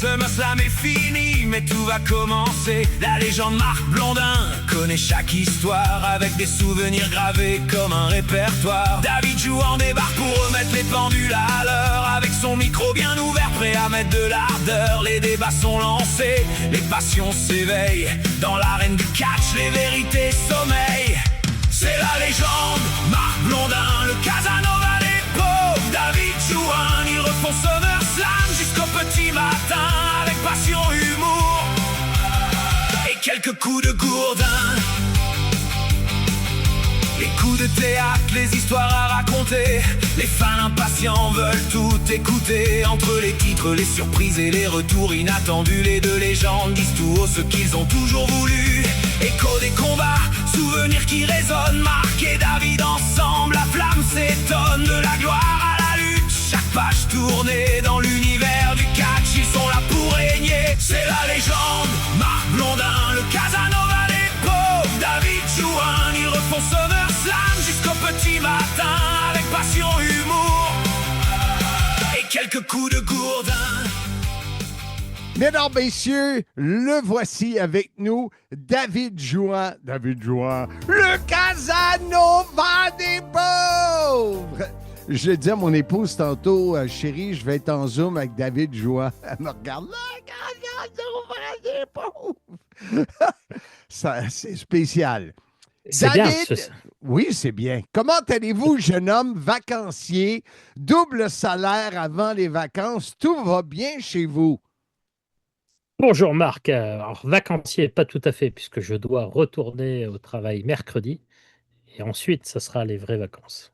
SummerSlam est fini, mais tout va commencer. La légende Marc Blondin connaît chaque histoire avec des souvenirs gravés comme un répertoire. David Jouan débarque pour remettre les pendules à l'heure, avec son micro bien ouvert, prêt à mettre de l'ardeur. Les débats sont lancés, les passions s'éveillent. Dans l'arène du catch, les vérités sommeillent. C'est la légende Marc Blondin, le Casanova des pauvres. David Jouan, ils refont SummerSlam jusqu'au petit matin, avec passion, humour et quelques coups de gourdin. Les coups de théâtre, les histoires à raconter, les fans impatients veulent tout écouter. Entre les titres, les surprises et les retours inattendus, les deux légendes disent tout haut ce qu'ils ont toujours voulu. Écho des combats, souvenirs qui résonnent. Marc et David ensemble, la flamme s'étonne. De la gloire à la lutte, chaque page tournée. Dans l'univers du catch, ils sont là pour régner. C'est la légende Marc Blondin, le Casanova des pauvres. David Jouan, ils refont SummerSlam jusqu'au petit matin, avec passion, humour et quelques coups de gourdin. Mesdames, messieurs, le voici avec nous, David Jouan. David Jouan, le Casanova des pauvres! Je dis à mon épouse tantôt, chérie, je vais être en Zoom avec David Jouan. Elle me regarde, le Casanova des pauvres! Ça, c'est spécial. C'est David, bien. oui, c'est bien. Comment allez-vous, jeune homme vacancier, double salaire avant les vacances? Tout va bien chez vous? Bonjour Marc. Alors, vacancier, pas tout à fait, puisque je dois retourner au travail mercredi. Et ensuite, ça sera les vraies vacances.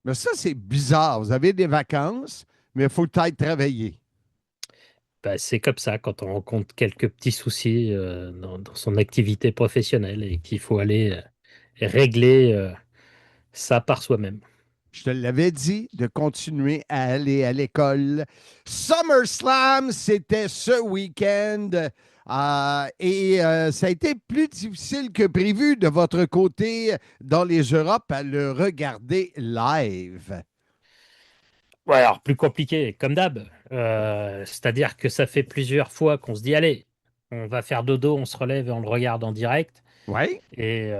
Mais ça, c'est bizarre. Vous avez des vacances, mais il faut peut-être travailler. Ben, c'est comme ça quand on rencontre quelques petits soucis dans son activité professionnelle et qu'il faut aller régler ça par soi-même. Je te l'avais dit de continuer à aller à l'école. SummerSlam, c'était ce week-end. Ça a été plus difficile que prévu de votre côté dans les Europes à le regarder live. Ouais, alors plus compliqué, comme d'hab. C'est-à-dire que ça fait plusieurs fois qu'on se dit, allez, on va faire dodo, on se relève et on le regarde en direct. Oui. Et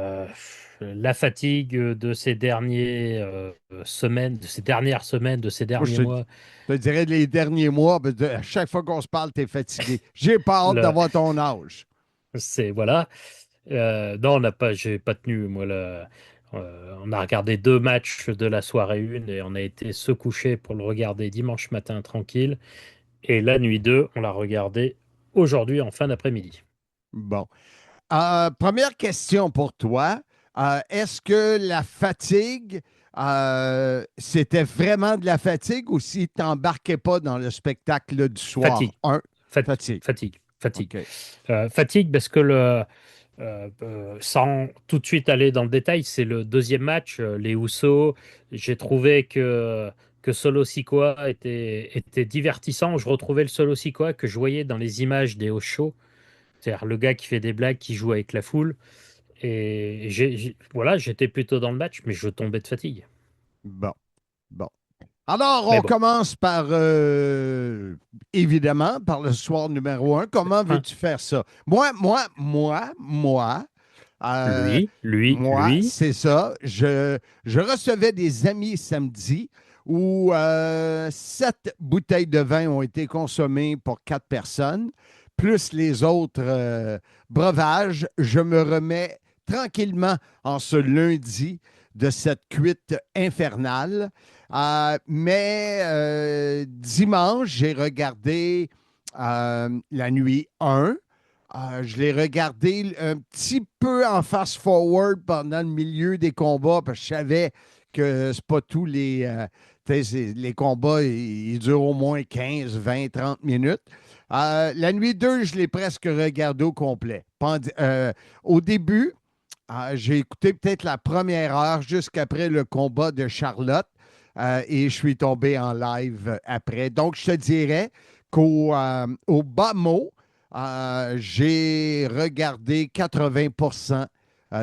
la fatigue de ces dernières semaines, de ces Moi, derniers mois, je te dirais les derniers mois, à chaque fois qu'on se parle, tu es fatigué. J'ai pas hâte le- d'avoir ton âge. c'est voilà. Non, j'ai pas tenu. Moi, on a regardé 2 matchs de la soirée 1 et on a été se coucher pour le regarder dimanche matin tranquille. Et la nuit 2, on l'a regardé aujourd'hui en fin d'après-midi. Bon. Première question pour toi. Est-ce que la fatigue, c'était vraiment de la fatigue ou si tu n'embarquais pas dans le spectacle du soir? Fatigue. Fatigue. Fatigue. OK. Fatigue parce que sans tout de suite aller dans le détail, c'est le deuxième match, les Usos. J'ai trouvé que Solo Sikoa était divertissant. Je retrouvais le Solo Sikoa que je voyais dans les images des house shows, c'est-à-dire le gars qui fait des blagues, qui joue avec la foule. Et voilà, j'étais plutôt dans le match, mais je tombais de fatigue. Bon. Bon. Alors, Mais on bon, commence par, évidemment, par le soir numéro 1. Comment hein, veux-tu faire ça? Euh, moi, lui. c'est ça. Je recevais des amis samedi où 7 bouteilles de vin ont été consommées pour 4 personnes, plus les autres breuvages. Je me remets tranquillement en ce lundi de cette cuite infernale. Mais dimanche, j'ai regardé la nuit 1. Je l'ai regardé un petit peu en fast-forward pendant le milieu des combats parce que je savais que c'est pas tous les combats, ils durent au moins 15, 20, 30 minutes. La nuit 2, je l'ai presque regardé au complet. Au début, j'ai écouté peut-être la première heure jusqu'après le combat de Charlotte et je suis tombé en live après. Donc, je te dirais au bas mot, j'ai regardé 80%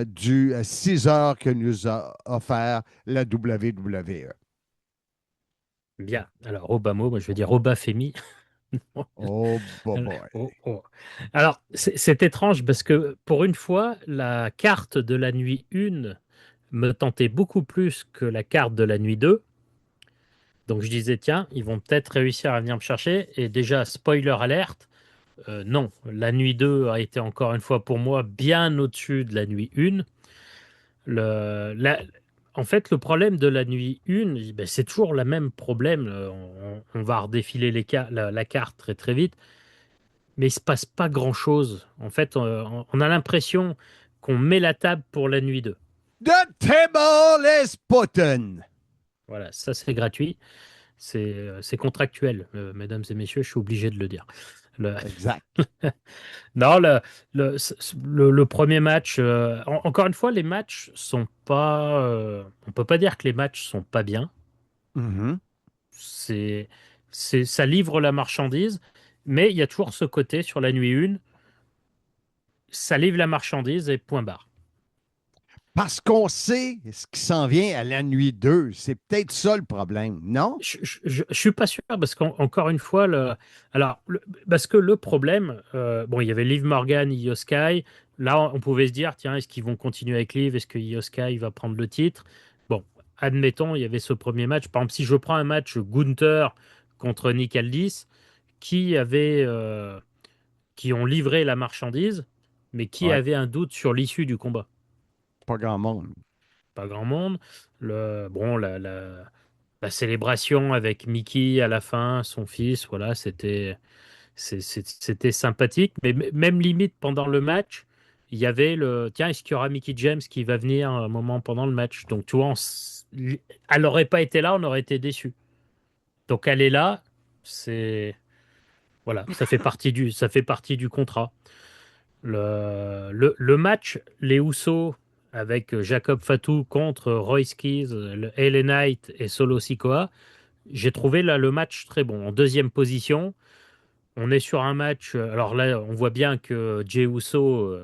du 6 heures que nous a offert la WWE. Bien. Alors, Obama, moi je vais dire Obafemi. Oh, boy. Oh, oh. Alors, c'est étrange parce que pour une fois, la carte de la nuit 1 me tentait beaucoup plus que la carte de la nuit 2. Donc je disais, tiens, ils vont peut-être réussir à venir me chercher. Et déjà, spoiler alerte, non, la nuit 2 a été encore une fois pour moi bien au-dessus de la nuit 1. Le, la- En fait, le problème de la nuit 1, ben, c'est toujours le même problème. On va redéfiler la carte très très vite, mais il se passe pas grand-chose. En fait, on a l'impression qu'on met la table pour la nuit 2. The table is button. Voilà, ça c'est gratuit, c'est contractuel, mesdames et messieurs, je suis obligé de le dire. Le- Exact. Non, le premier match, encore une fois, les matchs sont pas. On peut pas dire que les matchs sont pas bien. Mhm. C'est, ça livre la marchandise, mais il y a toujours ce côté sur la nuit 1, ça livre la marchandise et point barre. Parce qu'on sait ce qui s'en vient à la nuit 2. C'est peut-être ça le problème, non? Je suis pas sûr parce qu'encore une fois, parce que le problème, bon, il y avait Liv Morgan, Io Sky. Là, on pouvait se dire, tiens, est-ce qu'ils vont continuer avec Liv? Est-ce que Io Sky va prendre le titre? Bon, admettons, il y avait ce premier match. Par exemple, si je prends un match Gunther contre Nick Aldis, qui avait, qui ont livré la marchandise, mais qui Ouais, avait un doute sur l'issue du combat? pas grand monde. Pas grand monde. Bon, la célébration avec Mickey à la fin, son fils, voilà, c'était sympathique. Mais même limite pendant le match, il y avait tiens, est-ce qu'il y aura Mickey James qui va venir un moment pendant le match? Donc, tu vois, elle n'aurait pas été là, on aurait été déçus. Donc, elle est là, c'est, voilà, ça fait partie du contrat. Le match, les Usos avec Jacob Fatou contre Royce Keys, le LA Knight et Solo Sikoa, j'ai trouvé là le match très bon. En deuxième position, on est sur un match. Alors là, on voit bien que Jey Uso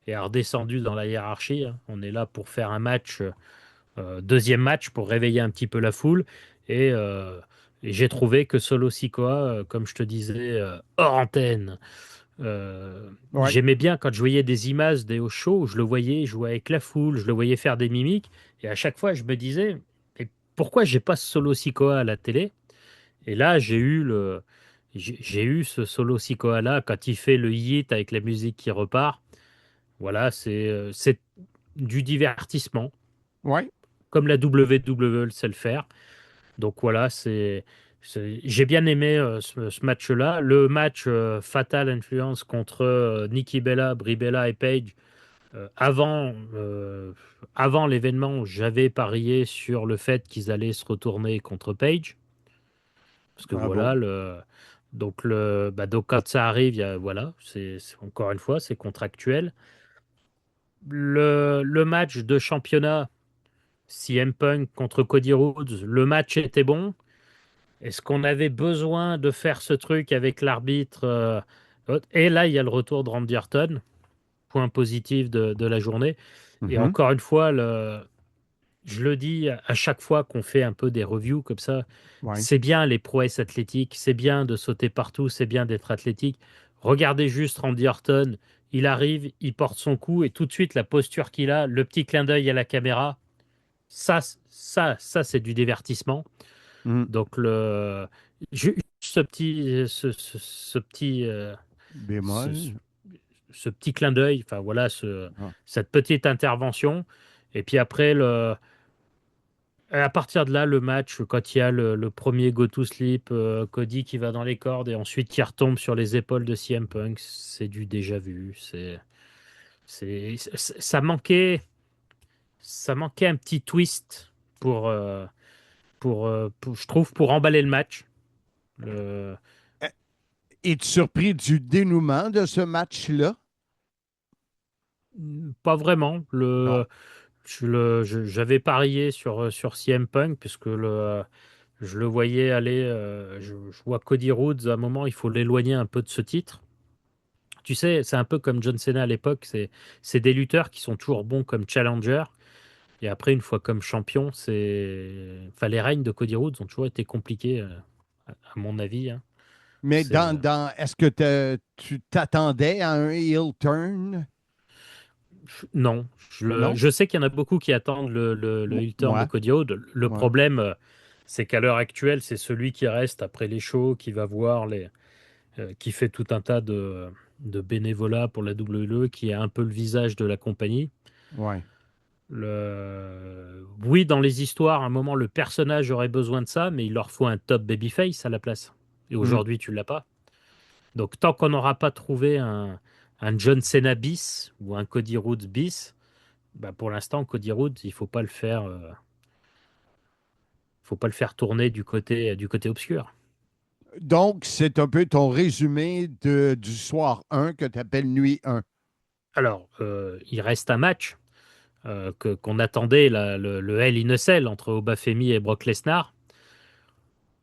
est redescendu dans la hiérarchie, hein. On est là pour faire un match, deuxième match pour réveiller un petit peu la foule. Et, euh, et j'ai trouvé que Solo Sikoa, comme je te disais, hors antenne, Ouais. j'aimais bien quand je voyais des images des shows, je le voyais jouer avec la foule, je le voyais faire des mimiques. Et à chaque fois, je me disais, mais pourquoi j'ai pas ce Solo Sikoa à la télé? Et là, j'ai eu ce solo Sikoa là quand il fait le hit avec la musique qui repart. Voilà, c'est du divertissement, Ouais. comme la WWE le sait le faire. Donc voilà, j'ai bien aimé ce match-là. Le match Fatal Influence contre Nikki Bella, Brie Bella et Paige. Avant l'événement, j'avais parié sur le fait qu'ils allaient se retourner contre Paige. Parce que Bravo. voilà, donc quand ça arrive, voilà, encore une fois, c'est contractuel. Le match de championnat, CM Punk contre Cody Rhodes, le match était bon. Est-ce qu'on avait besoin de faire ce truc avec l'arbitre et là, il y a le retour de Randy Orton, point positif de la journée. Et Mhm. encore une fois, je le dis à chaque fois qu'on fait un peu des reviews comme ça, Ouais. c'est bien les prouesses athlétiques, c'est bien de sauter partout, c'est bien d'être athlétique. Regardez juste Randy Orton, il arrive, il porte son coup et tout de suite la posture qu'il a, le petit clin d'œil à la caméra, ça c'est du divertissement. Mhm. Donc juste ce, ce- Bémol. ce petit clin d'œil, enfin voilà, Ah. cette petite intervention. Et puis après, à partir de là, le match, quand il y a le premier go to sleep, Cody qui va dans les cordes et ensuite qui retombe sur les épaules de CM Punk, c'est du déjà vu. Ça manquait un petit twist pour, je trouve, pour emballer le match. Le- Es-tu surpris du dénouement de ce match-là? Pas vraiment. Non. J'avais parié sur CM Punk puisque je le voyais aller. Je vois Cody Rhodes à un moment, il faut l'éloigner un peu de ce titre. Tu sais, c'est un peu comme John Cena à l'époque. C'est des lutteurs qui sont toujours bons comme challenger. Et après, une fois comme champion, enfin, les règnes de Cody Rhodes ont toujours été compliqués, à mon avis, hein. Mais C'est est-ce que tu t'attendais à un heel turn? non. Non? Je sais qu'il y en a beaucoup qui attendent le heel turn de Moi, Cody Rhodes. Le moi. problème, c'est qu'à l'heure actuelle, c'est celui qui reste après les shows, qui va voir qui fait tout un tas de bénévolat pour la WWE, qui est un peu le visage de la compagnie. Ouais. Oui, dans les histoires, à un moment, le personnage aurait besoin de ça, mais il leur faut un top babyface à la place. Et Hmm. aujourd'hui, tu l'as pas. Donc, tant qu'on n'aura pas trouvé un John Cena bis ou un Cody Rhodes bis, bah, pour l'instant, Cody Rhodes, il faut pas le faire tourner du côté obscur. Donc, c'est un peu ton résumé du soir 1 que tu appelles nuit 1. Alors, il reste un match qu'on attendait, le Hell in a Cell entre Obafemi et Brock Lesnar.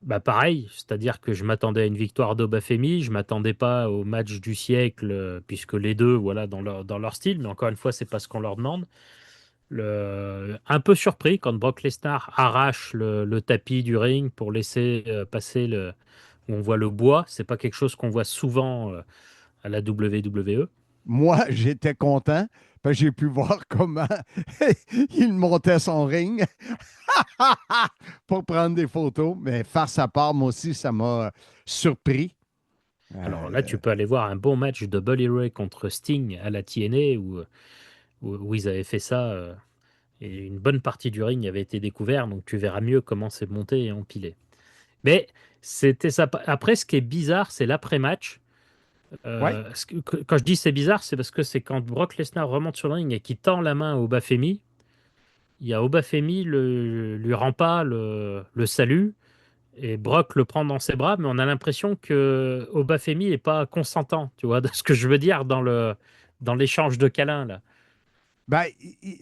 Bah pareil, c'est-à-dire que je m'attendais à une victoire d'Obafemi, je m'attendais pas au match du siècle, puisque les deux, voilà, dans leur style, mais encore une fois, c'est pas ce qu'on leur demande. Un peu surpris quand Brock Lesnar arrache le tapis du ring pour laisser passer où on voit le bois. C'est pas quelque chose qu'on voit souvent à la WWE. Moi, j'étais content parce que j'ai pu voir comment il montait son ring pour prendre des photos. Mais face à part, moi aussi, ça m'a surpris. Alors là, Euh, tu peux aller voir un bon match de Bully Ray contre Sting à la TNA où ils avaient fait ça. Et une bonne partie du ring avait été découvert, donc tu verras mieux comment c'est monté et empilé. Mais c'était ça. Après, ce qui est bizarre, c'est l'après-match. ouais. Quand je dis c'est bizarre, c'est parce que c'est quand Brock Lesnar remonte sur le ring et qu'il tend la main à Obafemi, il y a Obafemi lui rend pas le salut et Brock le prend dans ses bras, mais on a l'impression que Obafemi est pas consentant, tu vois, de ce que je veux dire dans l'échange de câlins là. Ben,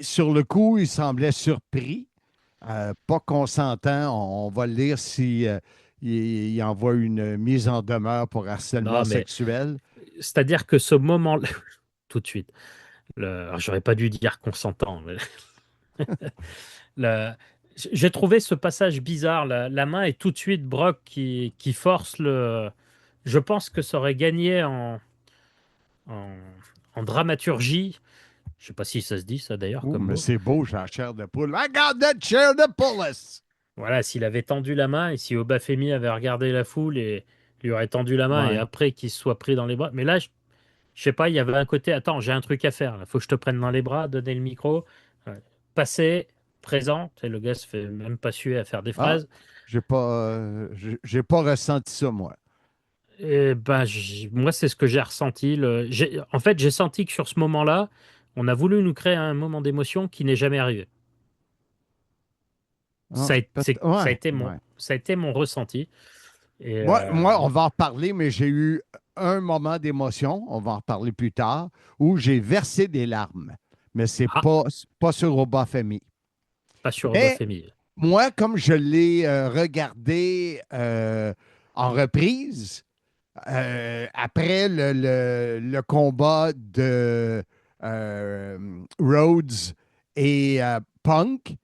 sur le coup, il semblait surpris, pas consentant. On va le lire si il envoie une mise en demeure pour harcèlement Non, mais sexuel. c'est-à-dire que ce moment tout de suite. Alors, j'aurais pas dû dire consentant. Mais le- j'ai trouvé ce passage bizarre. La main est tout de suite Brock qui force le. Je pense que ça aurait gagné en, en dramaturgie. Je sais pas si ça se dit ça d'ailleurs Oh, comme mais mot. c'est beau, j'ai la chair de poule. I got that chair de pullus! Voilà, s'il avait tendu la main et si Obafemi avait regardé la foule et lui aurait tendu la main et Ouais. après qu'il se soit pris dans les bras. Mais là, je sais pas, il y avait un côté, attends, j'ai un truc à faire, il faut que je te prenne dans les bras, donner le micro, ouais. Passer, présent, et le gars se fait même pas suer à faire des Ah, phrases. j'ai pas ressenti ça, moi. Et ben, moi, c'est ce que j'ai ressenti. En fait, j'ai senti que sur ce moment-là, on a voulu nous créer un moment d'émotion qui n'est jamais arrivé. Ah, Ça a ouais, été ouais. ça a été mon ressenti. Et On va en reparler, mais j'ai eu un moment d'émotion, on va en reparler plus tard, où j'ai versé des larmes. Mais ah, c'est pas sur Obafemi. pas sur Mais Obafemi. moi, comme je l'ai regardé en reprise, après le combat de Rhodes et Punk,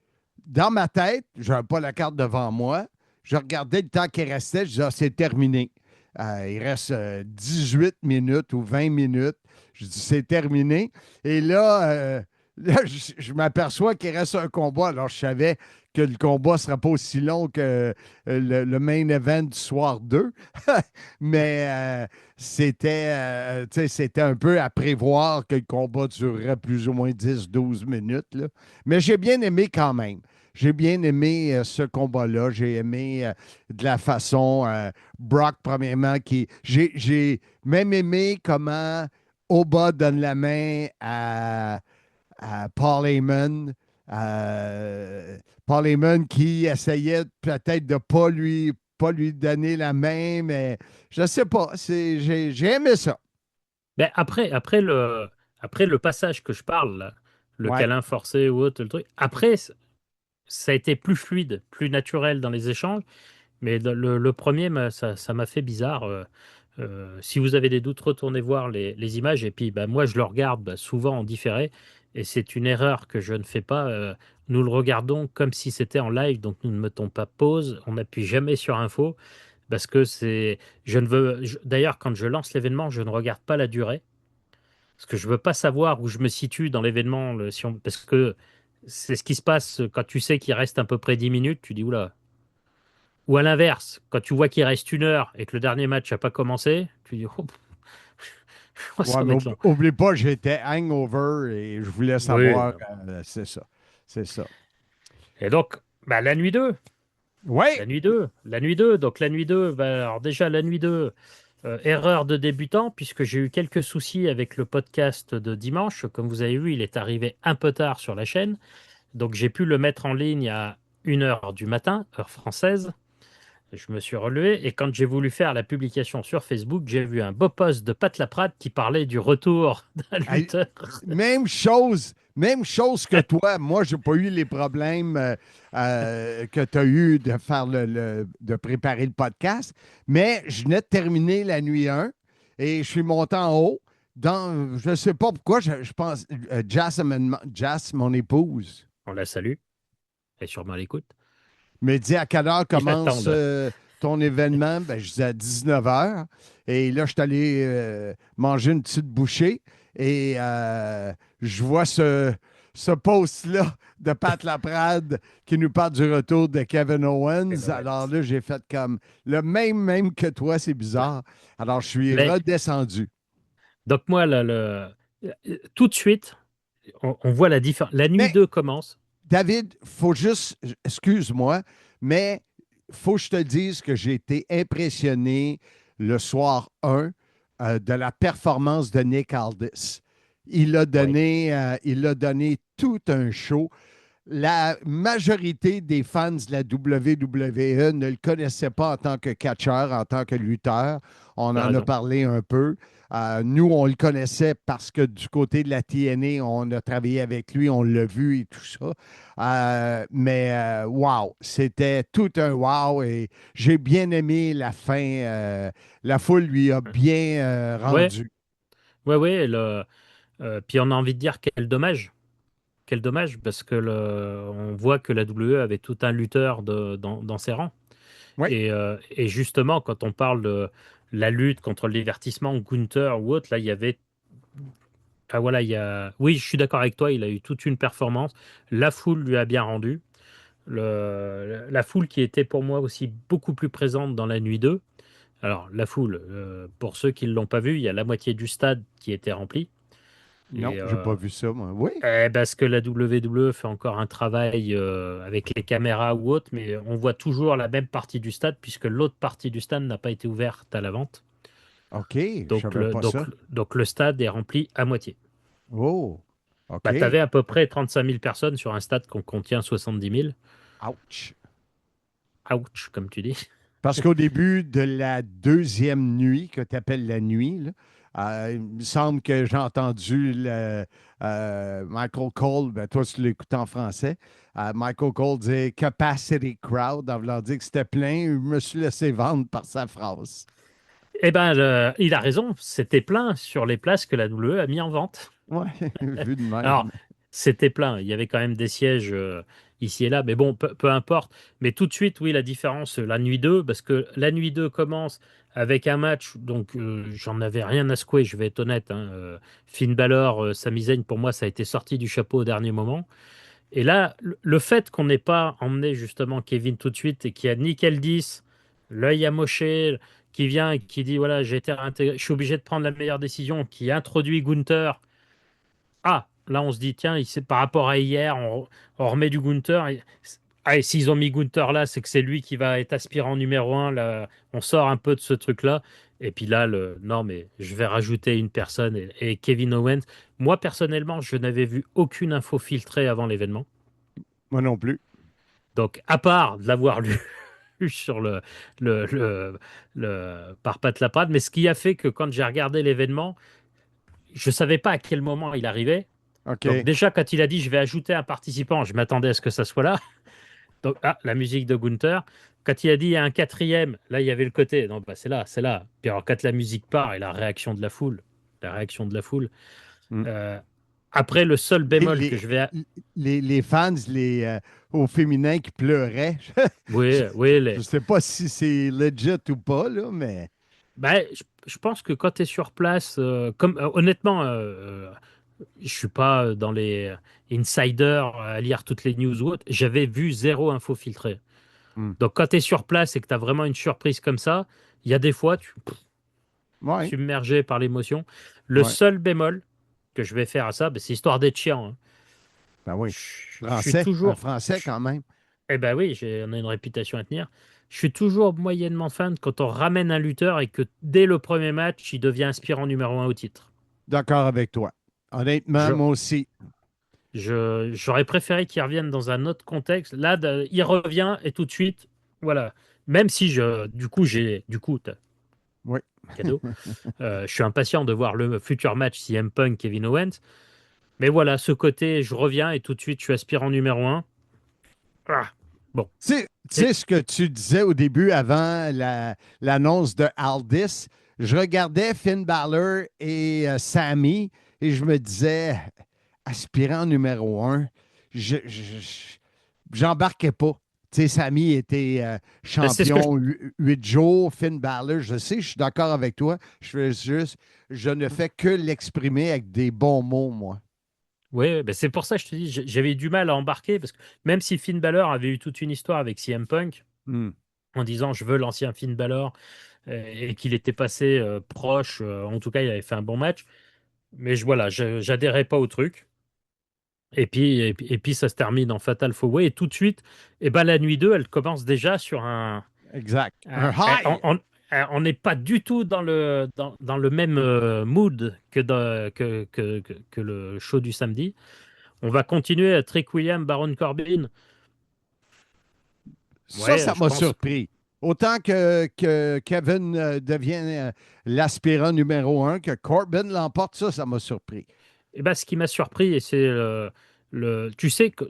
dans ma tête, je n'avais pas la carte devant moi, je regardais le temps qui restait, je disais, ah, c'est terminé. Il reste 18 minutes ou 20 minutes. Je dis, c'est terminé. Et là, là je m'aperçois qu'il reste un combat. Alors, je savais que le combat ne sera pas aussi long que le main event du soir 2. Mais tu sais, c'était un peu à prévoir que le combat durerait plus ou moins 10-12 minutes, là. Mais j'ai bien aimé quand même. J'ai bien aimé ce combat-là. J'ai aimé de la façon Brock, premièrement, j'ai même aimé comment Oba donne la main à Paul Heyman. Paul Heyman qui essayait peut-être de pas lui donner la main, mais je sais pas. J'ai aimé ça. Ben après le passage que je parle, là, le Ouais. câlin forcé ou autre, le truc, après, ça a été plus fluide, plus naturel dans les échanges. Mais le premier, ça m'a fait bizarre. Si vous avez des doutes, retournez voir les images. Et puis, bah, moi, je le regarde bah, souvent en différé. Et c'est une erreur que je ne fais pas. Nous le regardons comme si c'était en live. Donc, nous ne mettons pas pause. On n'appuie jamais sur info. parce que je ne veux, d'ailleurs, quand je lance l'événement, je ne regarde pas la durée, parce que je veux pas savoir où je me situe dans l'événement, parce que c'est ce qui se passe quand tu sais qu'il reste à peu près 10 minutes, tu dis, oula. Ou à l'inverse, quand tu vois qu'il reste 1 heure et que le dernier match n'a pas commencé, tu dis, oh, Ouais, ça va mais être long. oublie pas, j'étais hangover et je voulais Oui. savoir. C'est ça. C'est ça. Et donc, bah, la nuit 2. Ouais, La nuit 2, la nuit 2. Donc la nuit 2, bah, alors déjà la nuit 2, erreur de débutant, puisque j'ai eu quelques soucis avec le podcast de dimanche. Comme vous avez vu, il est arrivé un peu tard sur la chaîne. Donc j'ai pu le mettre en ligne à 1 heure du matin, heure française. Je me suis relevé et quand j'ai voulu faire la publication sur Facebook, j'ai vu un beau post de Pat Laprade qui parlait du retour d'un hey, lutteur. même chose que toi. Moi, j'ai pas eu les problèmes que tu as eu de faire de préparer le podcast, mais je venais de terminer la nuit 1 et je suis monté en haut. Je ne sais pas pourquoi, je pense, Jas, mon épouse, On la salue, elle est sûrement à l'écoute. me dit à quelle heure Ils commence attendent. ton événement. Ben, je dis à 19 h. Et là, je suis allé manger une petite bouchée et je vois ce post-là de Pat Laprade qui nous parle du retour de Kevin Owens. Alors là, j'ai fait comme le même que toi, c'est bizarre. Alors, je suis Mais redescendu. donc moi, tout de suite, on voit la différence. La nuit Mais 2 commence. David, faut juste, excuse-moi, mais faut que je te dise que j'ai été impressionné le soir 1 de la performance de Nick Aldis. Oui, Il a donné tout un show. La majorité des fans de la WWE ne le connaissaient pas en tant que catcheur, en tant que lutteur. On tu as en a raison. parlé un peu. Nous, on le connaissait parce que du côté de la TNA, on a travaillé avec lui, on l'a vu et tout ça. Wow, c'était tout un wow et j'ai bien aimé la fin. La foule lui a bien Ouais, rendu. ouais, ouais. Puis on a envie de dire quel dommage. Quel dommage, parce que on voit que la WWE avait tout un lutteur dans ses rangs. Oui, Et justement, quand on parle de la lutte contre le divertissement, Gunther ou autre, là, il y avait. Enfin voilà, oui, je suis d'accord avec toi, il a eu toute une performance. La foule lui a bien rendu. La foule qui était pour moi aussi beaucoup plus présente dans la nuit 2. Alors, la foule, pour ceux qui ne l'ont pas vu, il y a la moitié du stade qui était rempli. non, Et j'ai pas vu ça, moi. Oui, parce que la WWE fait encore un travail avec les caméras ou autre, mais on voit toujours la même partie du stade puisque l'autre partie du stade n'a pas été ouverte à la vente. OK, je savais pas ça. Donc le stade est rempli à moitié. Oh, Bah, tu avais OK. à peu près 35 000 personnes sur un stade qu'on contient 70 000. Ouch. Ouch, comme tu dis. Parce qu'au début de la deuxième nuit, que tu appelles la nuit, là, il me semble que j'ai entendu Michael Cole, ben, toi tu l'écoutes en français, Michael Cole dire capacity crowd, en voulant dire que c'était plein. Je me suis laissé vendre par sa phrase. Eh ben, il a raison, c'était plein sur les places que la WWE a mis en vente. Ouais, vu de Alors, même. c'était plein. Il y avait quand même des sièges ici et là, mais bon, peu importe. Mais tout de suite, oui, la différence, la nuit 2, parce que la nuit 2 commence avec un match, donc j'en avais rien à secouer, je vais être honnête, hein. Finn Balor, Sami Zayn, pour moi, ça a été sorti du chapeau au dernier moment. Et là, le fait qu'on n'ait pas emmené justement Kevin tout de suite et qu'il y a Nick Aldis, l'œil amoché, qui vient et qui dit, voilà, je suis obligé de prendre la meilleure décision, qui introduit Gunther. Ah, là, on se dit, tiens, par rapport à hier, on remet du Gunther. Et s'ils ont mis Gunther là, c'est que c'est lui qui va être aspirant numéro un. Là, on sort un peu de ce truc-là. Et puis là, non, mais je vais rajouter une personne et Kevin Owens. Moi, personnellement, je n'avais vu aucune info filtrée avant l'événement. Moi non plus. Donc, à part de l'avoir lu sur le, le, par Pat Laprade, mais ce qui a fait que quand j'ai regardé l'événement, je ne savais pas à quel moment il arrivait. Donc OK. déjà, quand il a dit je vais ajouter un participant, je m'attendais à ce que ça soit là. Donc, la musique de Gunther. Quand il a dit il y a un quatrième, là, il y avait le côté. Non, bah, c'est là, c'est là. Puis alors, quand la musique part et la réaction de la foule, la réaction de la foule. Hmm. euh, Après, le seul Les, bémol que les, je vais... les fans au féminin qui pleuraient. Oui, Je oui, ne sais pas si c'est legit ou pas, là, mais bah, je pense que quand tu es sur place, honnêtement, je suis pas dans les insiders à lire toutes les news ou autres, j'avais vu zéro info filtrée. hmm. Donc quand tu es sur place et que tu as vraiment une surprise comme ça, il y a des fois, tu Ouais, submergé par l'émotion. Le ouais. seul bémol que je vais faire à ça, bah, c'est histoire d'être chiant, hein. Ben oui. Je suis Français, un toujours... Français quand même. Eh ben oui, on a une réputation à tenir. Je suis toujours moyennement fan quand on ramène un lutteur et que dès le premier match, il devient aspirant numéro un au titre. D'accord avec toi. Honnêtement, Je, moi aussi. j'aurais préféré qu'il revienne dans un autre contexte. Là, il revient et tout de suite, voilà. Même si du coup, Oui. cadeau. Je suis impatient de voir le futur match CM Punk Kevin Owens. Mais voilà, ce côté, je reviens et tout de suite, je suis aspirant numéro un. Ah, bon. Tu sais ce que tu disais au début avant l'annonce de Aldis? Je regardais Finn Balor et Sammy et je me disais, aspirant numéro un, j'embarquais pas. Tu sais, Sammy était Ben, c'est ce que je... champion 8 jours, Finn Balor, je sais, je suis d'accord avec toi. Je ne fais que l'exprimer avec des bons mots, moi. Ouais, ben c'est pour ça que je te dis, j'avais du mal à embarquer parce que même si Finn Balor avait eu toute une histoire avec CM Punk Hmm. en disant je veux l'ancien Finn Balor et qu'il était passé proche, en tout cas il avait fait un bon match, mais voilà, j'adhérais pas au truc. Et puis ça se termine en Fatal 4-Way et tout de suite, et ben la nuit 2 elle commence déjà sur un, Exact. un- Un un- high. on n'est pas du tout dans le même mood que le show du samedi. On va continuer à Trick William, Baron Corbin. Ça Ouais, je m'a pense. surpris. Autant que Kevin devienne l'aspirant numéro un, que Corbin l'emporte, ça m'a surpris. Et ben, ce qui m'a surpris, et c'est tu sais que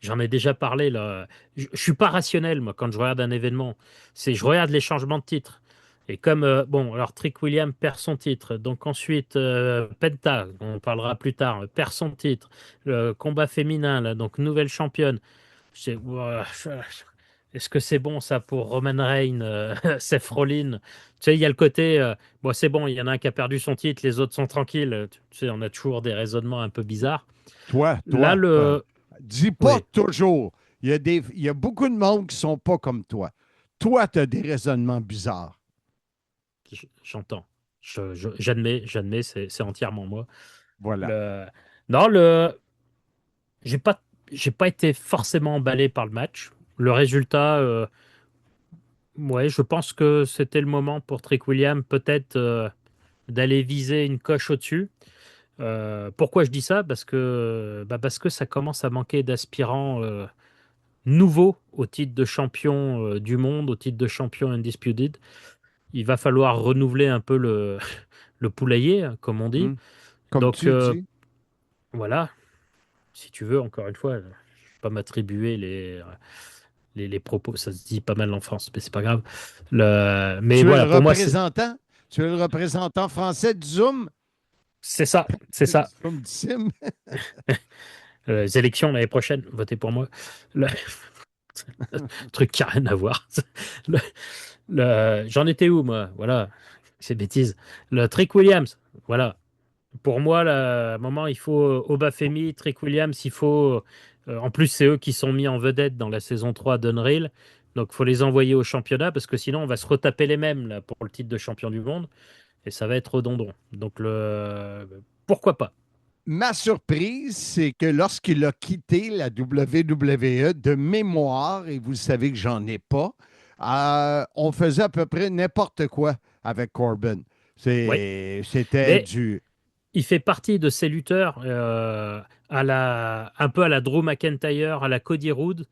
j'en ai déjà parlé là. Je suis pas rationnel moi quand je regarde un événement. Je regarde les changements de titre. Et comme bon, alors Trick William perd son titre, donc ensuite Penta, on parlera plus tard, perd son titre. Le combat féminin là, donc nouvelle championne. Ouah, est-ce que c'est bon ça pour Roman Reigns, Seth Rollins? Tu sais, il y a le côté, bon, c'est bon, il y en a un qui a perdu son titre, les autres sont tranquilles. Tu sais, on a toujours des raisonnements un peu bizarres. Là, Dis pas oui, toujours. Il y a beaucoup de monde qui sont pas comme toi. Toi, tu as des raisonnements bizarres. j'entends. J'admets, c'est entièrement moi. Voilà. Le, non, j'ai pas, j'ai pas été forcément emballé par le match. Le résultat, ouais, je pense que c'était le moment pour Trick William peut-être d'aller viser une coche au-dessus. Pourquoi je dis ça? Parce que ça commence à manquer d'aspirants nouveaux au titre de champion du monde, au titre de champion undisputed. Il va falloir renouveler un peu le poulailler, hein, comme on dit. Hmm? Comme Donc tu dis. voilà, si tu veux, encore une fois, je ne vais pas m'attribuer les propos, ça se dit pas mal en France, mais c'est pas grave. Mais Tu es le voilà, pour moi, c'est représentant. Tu es le représentant français du Zoom. c'est ça, c'est Du ça. Zoom du Sim. Les élections l'année prochaine, votez pour moi. Le- truc qui n'a rien à voir. Le- J'en étais où, moi? Voilà, c'est bêtise. Le Trick Williams, voilà. Pour moi, là, à un moment, il faut Obafemi, Trick Williams, il faut. En plus, c'est eux qui sont mis en vedette dans la saison 3 d'Unreal. Donc, il faut les envoyer au championnat parce que sinon, on va se retaper les mêmes là, pour le titre de champion du monde et ça va être redondant. Donc, pourquoi pas? Ma surprise, c'est que lorsqu'il a quitté la WWE de mémoire, et vous savez que j'en ai pas, on faisait à peu près n'importe quoi avec Corbin. Oui. C'était Mais du. il fait partie de ces lutteurs un peu à la Drew McIntyre, à la Cody Rhodes,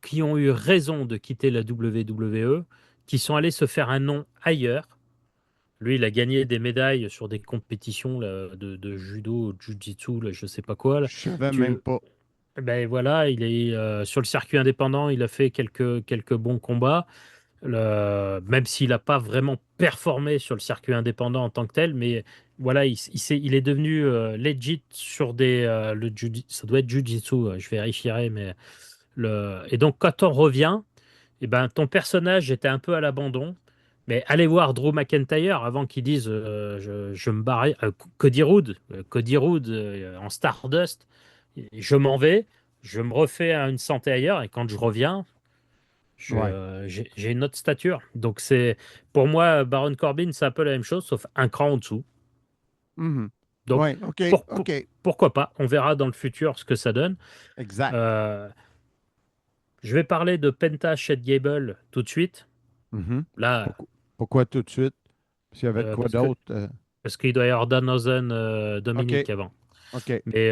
qui ont eu raison de quitter la WWE, qui sont allés se faire un nom ailleurs. Lui, il a gagné des médailles sur des compétitions là, de judo, jiu-jitsu, là, je sais pas quoi, là. Je savais même Tu, pas. ben voilà, il est sur le circuit indépendant, il a fait quelques bons combats. Même s'il n'a pas vraiment performé sur le circuit indépendant en tant que tel, mais voilà, il est devenu legit sur ça doit être Jiu-Jitsu, je vérifierai, mais et donc quand on revient, eh ben, ton personnage était un peu à l'abandon, mais allez voir Drew McIntyre avant qu'il dise je me barre, Cody Rhodes en Stardust, je m'en vais, je me refais une santé ailleurs, et quand je reviens, Ouais. j'ai une autre stature. Donc c'est pour moi, Baron Corbin, c'est un peu la même chose, sauf un cran en dessous. Mhm. Donc Ouais, OK, pour- pour- OK. pourquoi pas? On verra dans le futur ce que ça donne. Exact. Euh, je vais parler de Penta Shed Gable tout de suite. Mhm. Là, Pourquoi tout de suite? S'il y avait de quoi parce que d'autre? parce qu'il doit y avoir Danhausen, OK, Dominique avant. OK. Mais,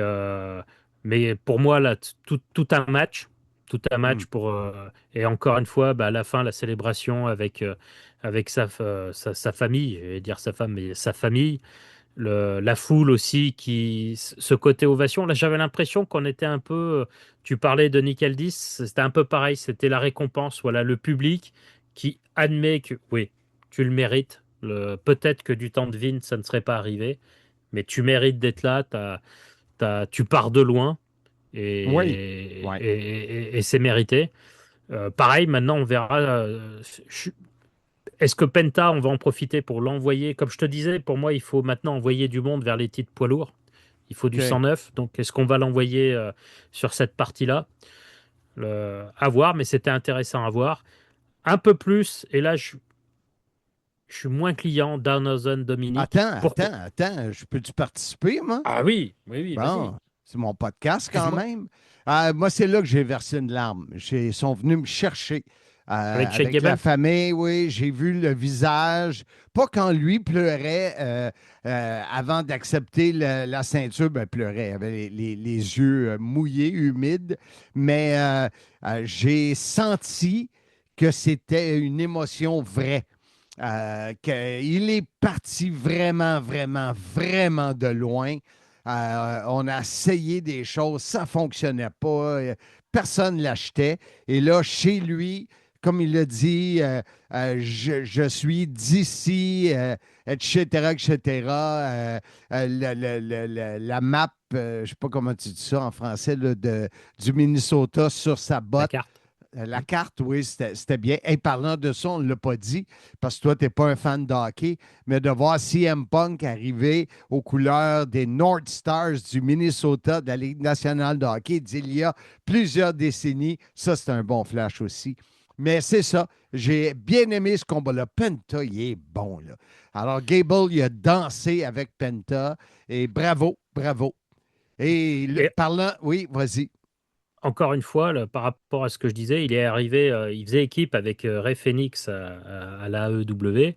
mais pour moi, là, tout un Hmm. match et encore une fois, bah, à la fin, la célébration avec sa famille, je vais dire sa femme, mais sa famille, la foule aussi, ce côté ovation. Là, j'avais l'impression qu'on était un peu, tu parlais de Nick Aldis, c'était un peu pareil, c'était la récompense, voilà, le public qui admet que, oui, tu le mérites. Peut-être que du temps de Vince, ça ne serait pas arrivé, mais tu mérites d'être là, tu pars de loin Oui, et, ouais. et c'est mérité. Pareil, maintenant, on verra. Est-ce que Penta, on va en profiter pour l'envoyer? Comme je te disais, pour moi, il faut maintenant envoyer du monde vers les titres poids lourds. Il faut du OK. 109. Donc, est-ce qu'on va l'envoyer sur cette partie-là? À voir, mais c'était intéressant à voir. Un peu plus, et là, je suis moins client d'Arnozen Dominique. Pourquoi? Attends. Je peux-tu participer, moi? Ah oui, oui, oui, vas-y. Bon, c'est mon podcast quand Excuse-moi. même. Moi, c'est là que j'ai versé une larme. Ils sont venus me chercher Avec Shea avec la Gable? famille, oui. J'ai vu le visage. Pas quand lui pleurait avant d'accepter la ceinture, ben pleurait, il avait les yeux mouillés, humides. Mais j'ai senti que c'était une émotion vraie. Qu'il est parti vraiment, vraiment, vraiment de loin. On a essayé des choses, ça ne fonctionnait pas. Personne ne l'achetait. Et là, chez lui, comme il l'a dit, je suis d'ici, etc., etc. La map, je ne sais pas comment tu dis ça en français, là, du Minnesota sur sa La botte. carte. La carte, oui, c'était bien. Et parlant de ça, on ne l'a pas dit, parce que toi, tu n'es pas un fan de hockey, mais de voir CM Punk arriver aux couleurs des North Stars du Minnesota de la Ligue nationale de hockey d'il y a plusieurs décennies, ça, c'est un bon flash aussi. Mais c'est ça, j'ai bien aimé ce combat-là. Penta, il est bon, là. Alors, Gable, il a dansé avec Penta, et bravo, bravo. Et Et parlant, oui, vas-y. encore une fois, là, par rapport à ce que je disais, il est arrivé, il faisait équipe avec Ray Phoenix à la l'AEW,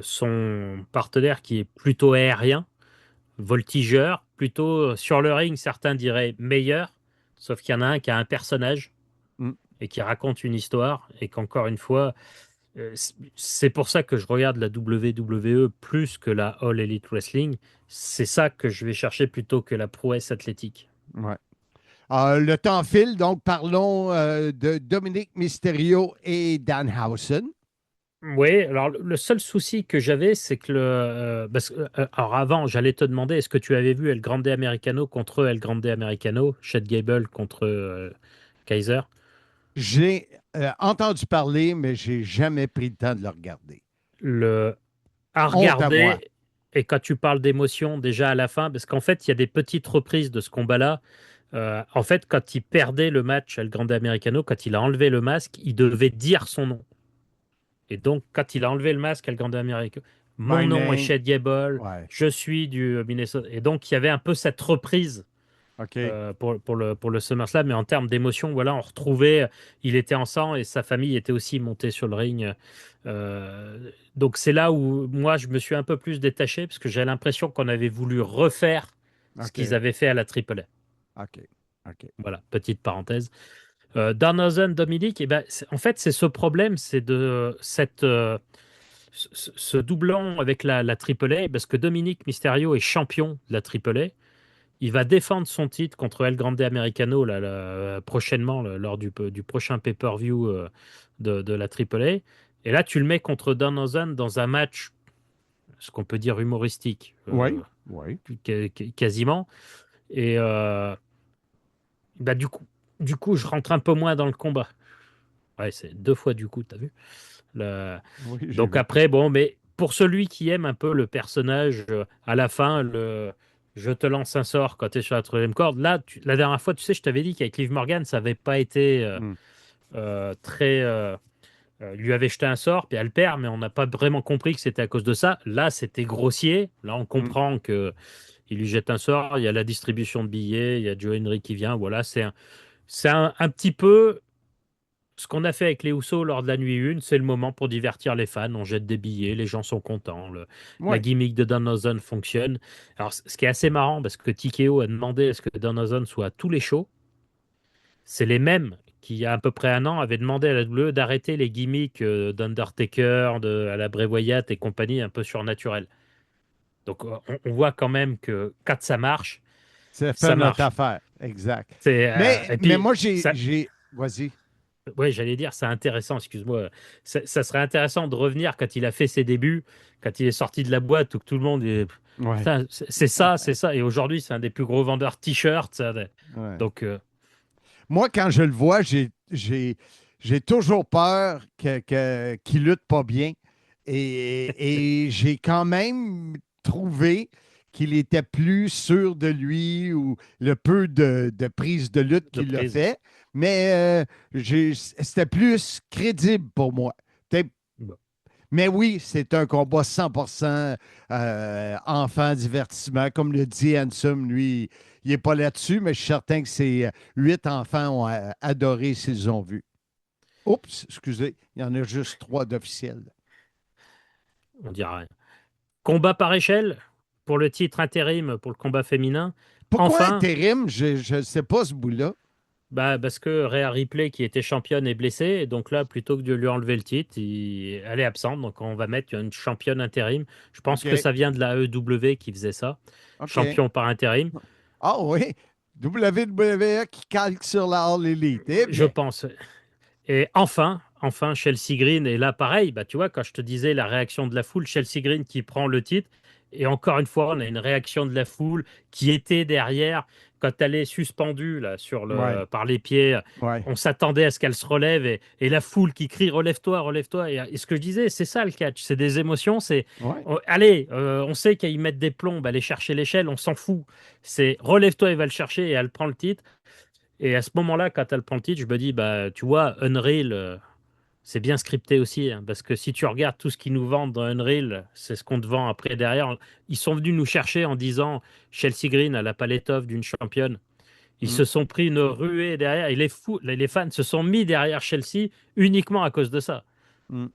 son partenaire qui est plutôt aérien, voltigeur, plutôt sur le ring, certains diraient meilleur, sauf qu'il y en a un qui a un personnage Mm, et qui raconte une histoire, et qu'encore une fois, c'est pour ça que je regarde la WWE plus que la All Elite Wrestling. C'est ça que je vais chercher plutôt que la prouesse athlétique. ouais. Le temps file, donc parlons de Dominique Mysterio et Danhausen. Oui, alors le seul souci que j'avais, c'est que alors avant, j'allais te demander, est-ce que tu avais vu El Grande Americano contre El Grande Americano, Chad Gable contre Kaiser? J'ai entendu parler, mais j'ai jamais pris le temps de le regarder. Le, à Honte à moi. regarder, et quand tu parles d'émotion, déjà à la fin, parce qu'en fait, il y a des petites reprises de ce combat-là. En fait, quand il perdait le match El Grande Americano, quand il a enlevé le masque, il devait dire son nom. Et donc, quand il a enlevé le masque, El Grande Americano, mon My nom est name. Chad Gable, Ouais. je suis du Minnesota. Et donc, il y avait un peu cette reprise OK. pour le SummerSlam, mais en termes d'émotion, voilà, on retrouvait, il était en sang et sa famille était aussi montée sur le ring. Donc, c'est là où moi, je me suis un peu plus détaché parce que j'ai l'impression qu'on avait voulu refaire ce qu'ils OK. avaient fait à la AAA. OK. OK. Voilà, petite parenthèse. Danhausen, Dominique, eh ben, en fait, c'est ce problème, c'est de ce doublant avec la AAA, parce que Dominique Mysterio est champion de la AAA, Il va défendre son titre contre El Grande Americano prochainement, lors du prochain pay-per-view de la AAA. Et là, tu le mets contre Danhausen dans un match, ce qu'on peut dire humoristique, Oui, oui. quasiment. Et bah, du coup, je rentre un peu moins dans le combat. Ouais, c'est deux fois du coup, t'as vu? Le- Oui, j'ai Donc vu. après, bon, mais pour celui qui aime un peu le personnage, à la fin, je te lance un sort quand tu es sur la troisième corde. Là, la dernière fois, tu sais, je t'avais dit qu'avec Liv Morgan, ça n'avait pas été Hmm. très. Il lui avait jeté un sort, puis elle perd, mais on n'a pas vraiment compris que c'était à cause de ça. Là, c'était grossier. Là, on Hmm. comprend que il lui jette un sort. Il y a la distribution de billets, il y a Joe Henry qui vient. Voilà, c'est un petit peu ce qu'on a fait avec les Housseaux lors de la nuit 1, c'est le moment pour divertir les fans. On jette des billets, les gens sont contents. La Ouais. gimmick de Danhausen fonctionne. Alors, ce qui est assez marrant, parce que TKO a demandé à ce que Danhausen soit à tous les shows. C'est les mêmes qui, il y a à peu près un an, avaient demandé à la WWE d'arrêter les gimmicks d'Undertaker, à la Bray Wyatt et compagnie un peu surnaturels. Donc, on voit quand même que quand ça marche, Ça fait ça notre marche. affaire. Exact. Et Mais puis, moi, ça, Vas-y. Oui, j'allais dire, c'est intéressant, excuse-moi. Ça serait intéressant de revenir quand il a fait ses débuts, quand il est sorti de la boîte, où que tout le monde est. Ouais. Putain, c'est ça, c'est ça. Et aujourd'hui, c'est un des plus gros vendeurs de t-shirts. Ouais. Donc, Moi, quand je le vois, j'ai toujours peur qu'il lutte pas bien. Et j'ai quand même trouvé qu'il était plus sûr de lui ou le peu de prise de lutte de qu'il a prise. fait. Mais c'était plus crédible pour moi. Peut-être. Bon. Mais oui, c'est un combat 100% enfant divertissement. Comme le dit Ansem, lui, il n'est pas là-dessus, mais je suis certain que ses 8 enfants ont adoré s'ils ont vu. Oups, excusez, il y en a juste 3 d'officiels. On dira rien. Combat par échelle pour le titre intérim pour le combat féminin. Pourquoi Enfin, intérim? Je ne sais pas ce bout-là. bah, parce que Rhea Ripley, qui était championne, est blessée. Et donc là, plutôt que de lui enlever le titre, elle est absente. Donc on va mettre une championne intérim. Je pense que OK, ça vient de la AEW qui faisait ça. OK. Champion par intérim. Ah oui, WWE qui calque sur la All Elite. Eh Je bien, pense. Et enfin, Chelsea Green. Et là, pareil, bah, tu vois, quand je te disais la réaction de la foule, Chelsea Green qui prend le titre. Et encore une fois, on a une réaction de la foule qui était derrière quand elle est suspendue là, ouais, par les pieds. ouais, On s'attendait à ce qu'elle se relève et la foule qui crie relève-toi, relève-toi. Et ce que je disais, c'est ça le catch, c'est des émotions. ouais. Allez, on sait qu'ils mettent des plombes, aller chercher l'échelle, on s'en fout. C'est relève-toi, il va le chercher et elle prend le titre. Et à ce moment-là, quand elle prend le titre, je me dis, bah, tu vois, Unreal, c'est bien scripté aussi, hein, parce que si tu regardes tout ce qu'ils nous vendent dans Unreal, c'est ce qu'on te vend après derrière. Ils sont venus nous chercher en disant Chelsea Green a la paletov d'une championne. Ils Mm, se sont pris une ruée derrière et les fans se sont mis derrière Chelsea uniquement à cause de ça. mm.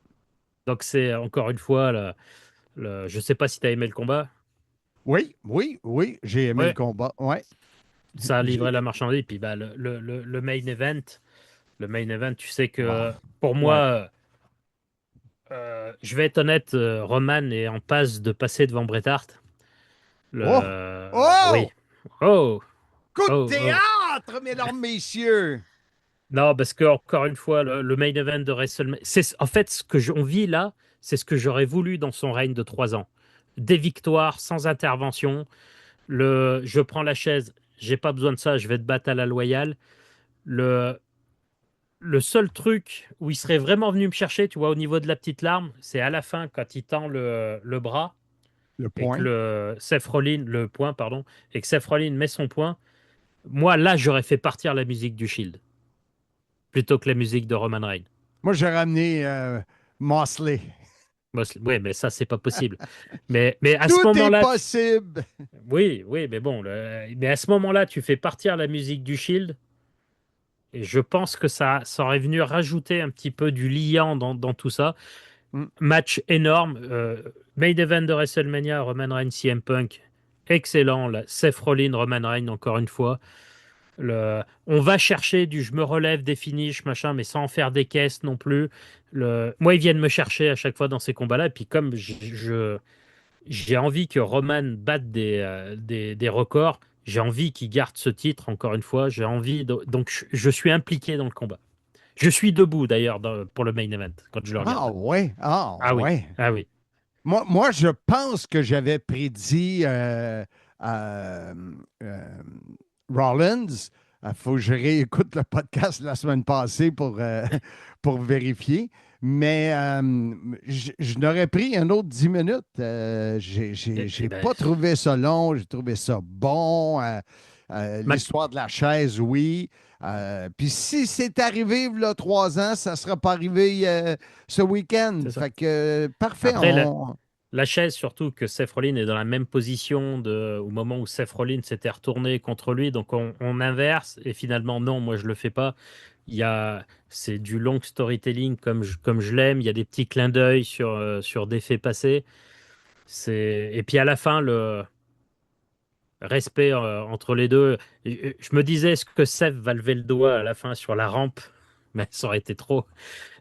Donc c'est encore une fois, je sais pas si tu as aimé le combat. Oui, oui, oui, j'ai aimé le Ouais, combat. Ouais. ça a livré la J'ai- marchandise. Et puis bah, le main event, tu sais Wow. que pour Ouais. moi, je vais être honnête, Roman est en passe de passer devant Bret Hart. Oh! Oui. Oh! Oh, Coup de oh, oh. théâtre, mesdames, messieurs! Non, parce que encore une fois, le main event de WrestleMania, c'est en fait ce que on vit là, c'est ce que j'aurais voulu dans son règne de 3 ans. Des victoires sans intervention. Je prends la chaise, j'ai pas besoin de ça, je vais te battre à la loyale. Le, le seul truc où il serait vraiment venu me chercher, tu vois, au niveau de la petite larme, c'est à la fin quand il tend le bras Le et que point. le point, pardon, et que Seth Rollins met son point. Moi, là, j'aurais fait partir la musique du Shield plutôt que la musique de Roman Reigns. Moi, j'ai ramené Mosley. Oui, mais ça, c'est pas possible. Mais à ce Tout est moment-là, possible! oui, oui, mais bon, mais à ce moment-là, tu fais partir la musique du Shield et je pense que ça aurait venu rajouter un petit peu du liant dans tout ça. Mm, Match énorme. Main event de WrestleMania, Roman Reigns, CM Punk. Excellent. Là. Seth Rollins, Roman Reigns, encore une fois. On va chercher du je me relève des finishes, machin, mais sans en faire des caisses non plus. Moi, ils viennent me chercher à chaque fois dans ces combats-là. Et puis, comme j'ai envie que Roman batte des records, J'ai envie qu'il garde ce titre, encore une fois. J'ai envie donc je suis impliqué dans le combat. Je suis debout d'ailleurs pour le main event quand je le regarde. Ah ouais, ah Ah oui, ouais. ah oui. Moi, je pense que j'avais prédit euh, euh, Rollins. Il faut que je réécoute le podcast la semaine passée pour vérifier. Mais je n'aurais pris un autre 10 minutes. J'ai Ben, pas trouvé ça long. J'ai trouvé ça bon. L'histoire de la chaise, oui. Puis si c'est arrivé il y a 3 ans, ça ne sera pas arrivé ce week-end. c'est ça. Fait que parfait. Après, la chaise, surtout que Seth Rollins est dans la même position au moment où Seth Rollins s'était retourné contre lui. Donc on inverse et finalement, non, moi je le fais pas. C'est du long storytelling comme je l'aime. Il y a des petits clins d'œil sur des faits passés. Et puis à la fin, le respect entre les deux. Je me disais, est-ce que Seth va lever le doigt à la fin sur la rampe? Mais ça aurait été trop.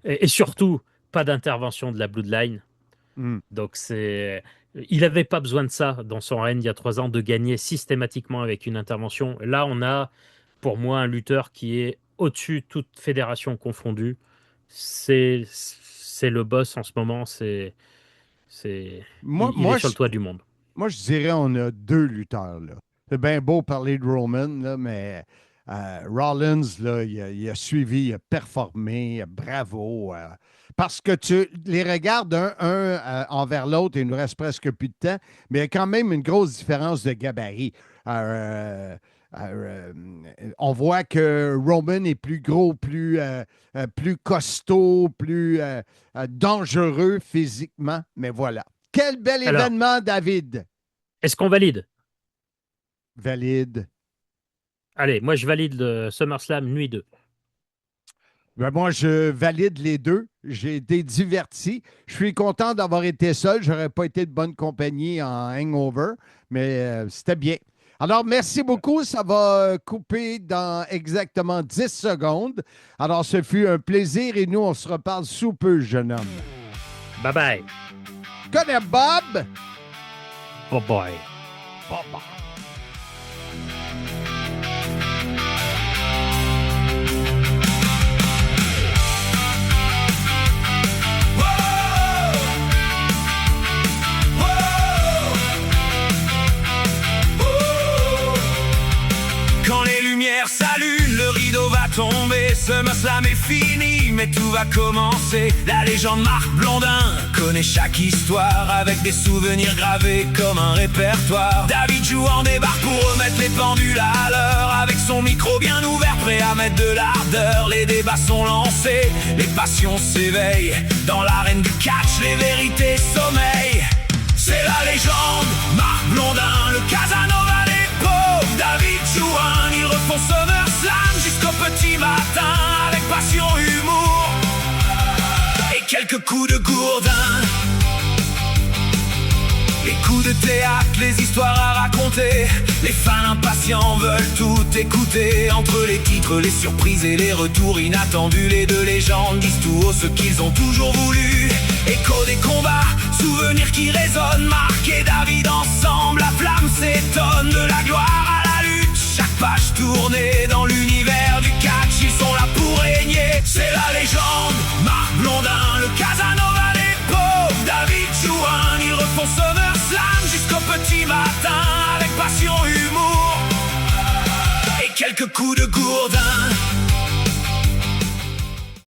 Et surtout, pas d'intervention de la Bloodline. Hmm. Donc il n'avait pas besoin de ça dans son règne il y a 3 ans, de gagner systématiquement avec une intervention. Là, on a, pour moi, un lutteur qui est au-dessus de toute fédération confondue. C'est le boss en ce moment. Moi, Il est moi, sur je, le toit du monde. moi, je dirais on a deux lutteurs, là. C'est bien beau parler de Roman, là, mais Rollins, là, il a suivi, il a performé, bravo. Parce que tu les regardes envers l'autre et il nous reste presque plus de temps, mais il y a quand même une grosse différence de gabarit. Euh, on voit que Roman est plus gros, plus costaud, plus dangereux physiquement, mais voilà. Quel bel Alors, événement, David! est-ce qu'on valide? Valide. Allez, moi je valide le SummerSlam nuit 2. Ben, moi, je valide les deux. J'ai été diverti. Je suis content d'avoir été seul. Je n'aurais pas été de bonne compagnie en hangover, mais c'était bien. Alors, merci beaucoup. Ça va couper dans exactement 10 secondes. Alors, ce fut un plaisir et nous, on se reparle sous peu, jeune homme. Bye bye. Connais Bob? Bye bye. Bob. Quand les lumières s'allument, le rideau va tomber. SummerSlam est fini, mais tout va commencer. La légende Marc Blondin connaît chaque histoire, avec des souvenirs gravés comme un répertoire. David Jouan débarque pour remettre les pendules à l'heure, avec son micro bien ouvert, prêt à mettre de l'ardeur. Les débats sont lancés, les passions s'éveillent. Dans l'arène du catch, les vérités sommeillent. C'est la légende Marc Blondin, le Casanova des pauvres. David Jouan, ils refont SummerSlam jusqu'au petit matin, avec passion, humour et quelques coups de gourdin. Les coups de théâtre, les histoires à raconter, les fans impatients veulent tout écouter. Entre les titres, les surprises et les retours inattendus, les deux légendes disent tout haut ce qu'ils ont toujours voulu. Écho des combats, souvenirs qui résonnent. Marc et David ensemble, la flamme s'étonne. De la gloire à la lutte, chaque page tournée. Dans l'univers du catch, ils sont là pour régner. C'est la légende Marc Blondin, le Casanova des pauvres. David Jouan, ils refont SummerSlam jusqu'au petit matin, avec passion, humour et quelques coups de gourdin.